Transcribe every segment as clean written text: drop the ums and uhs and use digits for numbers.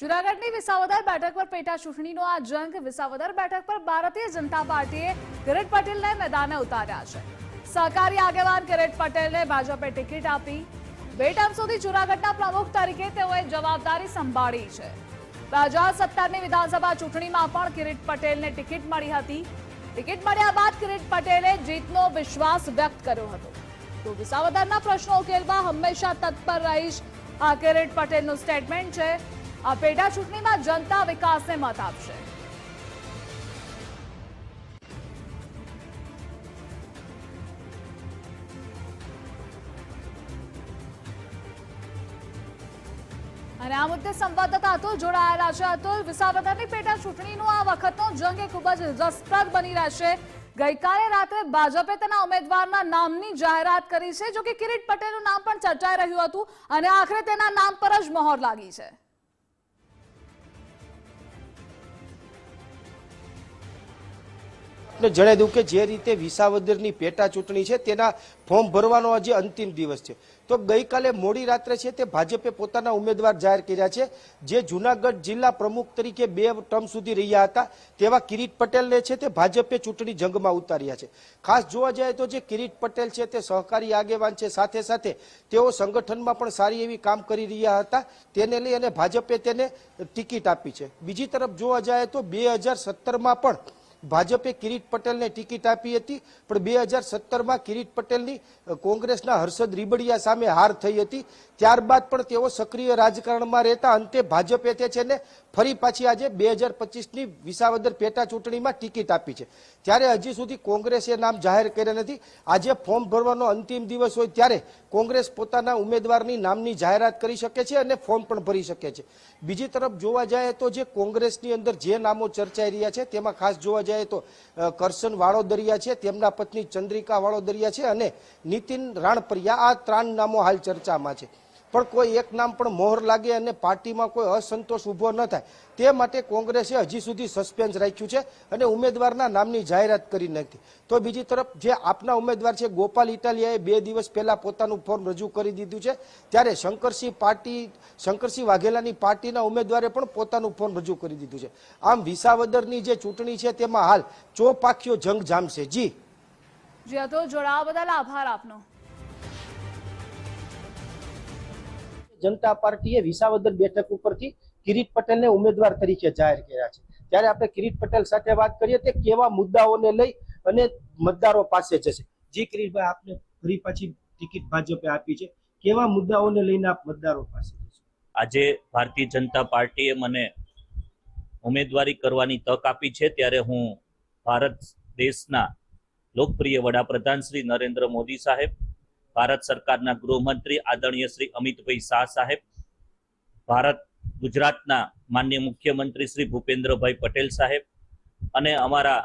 જૂનાગઢની વિસાવદર બેઠક પર પેટા ચૂંટણીનો આ જંગ વિસાવદર બેઠક પર ભારતીય જનતા પાર્ટીએ કિરીટ પટેલને મેદાને ઉતાર્યા છે। સહકારી આગેવાન કિરીટ પટેલને ભાજપે ટિકિટ આપી। 2 ટર્મ સુધી જૂનાગઢના પ્રમુખ તરીકે તેઓએ જવાબદારી સંભાળી છે। 2017ની વિધાનસભા ચૂંટણીમાં પણ કિરીટ પટેલને ટિકિટ મળી હતી। ટિકિટ મળ્યા બાદ કિરીટ પટેલે જીતનો વિશ્વાસ વ્યક્ત કર્યો હતો। તો વિસાવદરના પ્રશ્નો ઉકેલવા હંમેશા તત્પર રહીશ, આ કિરીટ પટેલનું સ્ટેટમેન્ટ છે। આ પેટા ચૂંટણીમાં જનતા વિકાસને મત આપશે। અને આ મુદ્દે સંવાદદાતા અતુલ જોડાયેલા છે। અતુલ, વિસાવદરની પેટા ચૂંટણીનો આ વખતનો જંગ એ ખૂબ જ રસપ્રદ બની રહેશે। ગઈકાલે રાત્રે ભાજપે તેના ઉમેદવારના નામની જાહેરાત કરી છે, જો કે કિરીટ પટેલનું નામ પણ ચર્ચાઈ રહ્યું હતું અને આખરે તેના નામ પર જ મહોર લાગી છે। જણાવી દઉં કે જે રીતે વિસાવદરની પેટા ચૂંટણી છે તેના ફોર્મ ભરવાનો આજે અંતિમ દિવસ છે, તો ગઈકાલે મોડી રાત્રે છે તે ભાજપે પોતાના ઉમેદવાર જાહેર કર્યા છે। જે જૂનાગઢ જિલ્લા પ્રમુખ તરીકે 2 ટર્મ સુધી રહ્યા હતા તેવા કિરીટ પટેલને છે તે ભાજપે ચૂંટણી જંગમાં ઉતાર્યા છે। ખાસ જોવા જાય તો જે કિરીટ પટેલ છે તે સહકારી આગેવાન છે, સાથે સાથે તેઓ સંગઠનમાં પણ સારી એવી કામ કરી રહ્યા હતા, તેને લઈ અને ભાજપે તેને ટિકિટ આપી છે। બીજી તરફ જોવા જાય તો 2017માં પણ ભાજપે કિરીટ પટેલને ટિકિટ આપી હતી, પણ 2017માં કિરીટ પટેલની કોંગ્રેસના હર્ષદ રીબડિયા સામે હાર થઈ હતી। ત્યારબાદ પણ તેઓ સક્રિય રાજકારણમાં રહેતા અંતે ભાજપે તે છે ને ફરી પાછી આજે 2025ની વિસાવદર પેટા ચૂંટણીમાં ટિકિટ આપી છે। ત્યારે હજી સુધી કોંગ્રેસે નામ જાહેર કર્યા નથી। આજે ફોર્મ ભરવાનો અંતિમ દિવસ હોય ત્યારે કોંગ્રેસ પોતાના ઉમેદવારની નામની જાહેરાત કરી શકે છે અને ફોર્મ પણ ભરી શકે છે। બીજી તરફ જોવા જાય તો જે કોંગ્રેસની અંદર જે નામો ચર્ચાઈ રહ્યા છે તેમાં ખાસ જોવા જાય તો કરશન વાળોદરિયા છે, તેમના પત્ની ચંદ્રિકા વાળોદરિયા છે અને નીતિન રાણપરિયા, આ 3 નામો હાલ ચર્ચામાં છે। પણ કોઈ એક નામ પણ મોહર લાગે અને પાર્ટીમાં કોઈ અસંતોષ ઊભો ન થાય તે માટે કોંગ્રેસે હજી સુધી સસ્પેન્સ રાખ્યું છે અને ઉમેદવારના નામની જાહેરાત કરી નથી। તો બીજી તરફ જે આપના ઉમેદવાર છે ગોપાલ ઇટાલિયાએ 2 દિવસ પહેલા પોતાનું ફોર્મ રજૂ કરી દીધું છે, ત્યારે શંકરસિંહ વાઘેલાની પાર્ટીના ઉમેદવારે પણ પોતાનું ફોર્મ રજૂ કરી દીધું છે। આમ વિસાવદરની જે ચૂંટણી છે તેમાં હાલ ચોપાખીયો જંગ જામશે। જી અતુલ, જોડાવા બદલ આભાર આપનો। જનતા પાર્ટીએ વિસાવદર બેઠક ઉપરથી કિરીટ પટેલને ઉમેદવાર તરીકે જાહેર કર્યા છે। ત્યારે આપણે કિરીટ પટેલ સાથે વાત કરીએ તે કેવા મુદ્દાઓને લઈ અને મતદારો પાસે જશે। જી કિરીટભાઈ, આપને ફરી પાછી ટિકિટ ભાજપે આપી છે, કેવા મુદ્દાઓને લઈને આપ મતદારો પાસે જશો? આજે ભારતીય જનતા પાર્ટીએ મને ઉમેદવારી કરવાની તક આપી છે, ત્યારે હું ભારત દેશના લોકપ્રિય વડાપ્રધાન શ્રી નરેન્દ્ર મોદી સાહેબ, ભારત સરકારના ગૃહમંત્રી આદરણીય શ્રી અમિતભાઈ શાહ સાહેબ, ગુજરાતના માનનીય મુખ્યમંત્રી શ્રી ભૂપેન્દ્રભાઈ પટેલ સાહેબ અને અમારા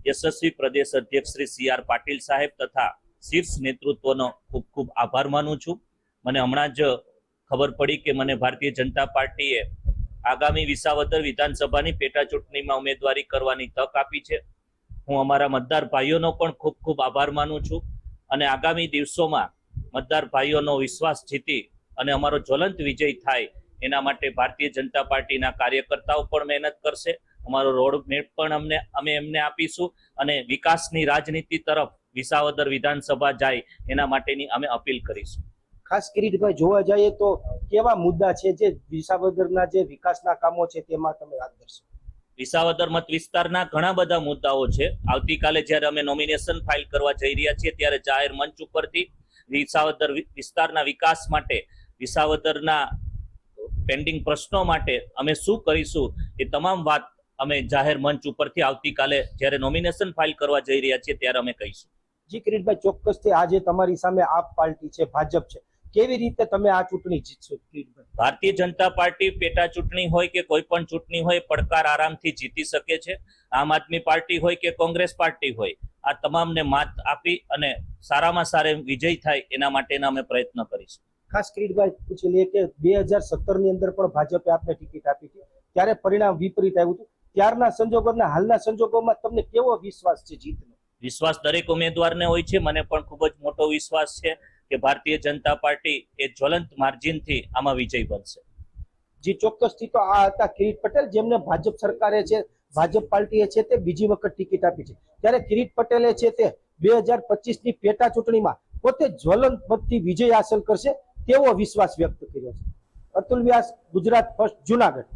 યશસ્વી પ્રદેશ અધ્યક્ષ શ્રી CR પાટીલ સાહેબ તથા શીર્ષ નેતૃત્વનો ખૂબ ખૂબ આભાર માનું છું। મને હમણાં જ ખબર પડી કે મને ભારતીય જનતા પાર્ટીએ આગામી વિસાવદર વિધાનસભાની પેટા ચૂંટણીમાં ઉમેદવારી કરવાની તક આપી છે। હું અમારા મતદાર ભાઈઓનો પણ ખૂબ ખૂબ આભાર માનું છું અને આગામી દિવસોમાં મતદાર ભાઈઓનો વિશ્વાસ જીતી અને અમારો જ્વલંત વિજય થાય એના માટે ભારતીય જનતા પાર્ટીના કાર્યકર્તાઓ પણ મહેનત કરશે। અમારો રોડ મેપ પણ અમે એમને આપીશું અને વિકાસની રાજનીતિ તરફ વિસાવદર વિધાનસભા જાય એના માટેની અમે અપીલ કરીશું। ખાસ કિરીટભાઈ, જોવા જઈએ તો કેવા મુદ્દા છે જે વિસાવદરના જે વિકાસના કામો છે તેમાં તમે વાત કરશો? વિસાવદર મત વિસ્તારના ઘણા બધા મુદ્દાઓ છે। આવતીકાલે જ્યારે અમે નોમિનેશન ફાઇલ કરવા જઈ રહ્યા છીએ ત્યારે જાહેર મંચ ઉપરથી વિસાવદર વિસ્તારના વિકાસ માટે, વિસાવદરના પેન્ડિંગ પ્રશ્નો માટે અમે શું કરીશું એ તમામ વાત અમે જાહેર મંચ ઉપરથી આવતીકાલે જ્યારે નોમિનેશન ફાઇલ કરવા જઈ રહ્યા છીએ ત્યારે અમે કહીશું। જી કિરીટભાઈ, ચોક્કસથી આજે તમારી સામે આપ પાર્ટી છે, ભાજપ છે, કેવી રીતે તમે આ ચૂંટણી જીતશો? કિરીટભાઈ, ભારતીય જનતા પાર્ટી પેટા ચૂંટણી હોય કે કોઈ પણ ચૂંટણી હોય પડકાર આરામથી જીતી શકે છે। આમ આદમી પાર્ટી હોય કે કોંગ્રેસ પાર્ટી હોય, આ તમામને માત આપી અને સારામાં સારો વિજય થાય એના માટેના અમે પ્રયત્ન કરીશું। ખાસ કિરીટભાઈ પૂછી લઈએ કે 2017ની અંદર પણ ભાજપે આપને ટિકિટ આપી હતી, ત્યારે પરિણામ વિપરીત આવ્યું હતું। ત્યારના સંજોગોના હાલના સંજોગોમાં તમને કેવો વિશ્વાસ છે જીતનો? વિશ્વાસ દરેક ઉમેદવારને હોય છે, મને પણ ખૂબ જ મોટો વિશ્વાસ છે કે ભારતીય જનતા પાર્ટી એ જ્વલંત માર્જિનથી આમાં વિજય બનશે। જે ચોક્કસથી તો આ હતા કિરીટ પટેલ, જેમને ભાજપ સરકારે છે, ભાજપ પાર્ટીએ છે તે બીજી વખત ટિકિટ આપી છે. ત્યારે કિરીટ પટેલે છે તે 2025ની પેટા ચૂંટણીમાં પોતે જ્વલંત મતથી વિજય હાંસલ કરશે તેવો વિશ્વાસ વ્યક્ત કર્યો છે. અતુલ વ્યાસ, ગુજરાત ફર્સ્ટ, જુનાગઢ.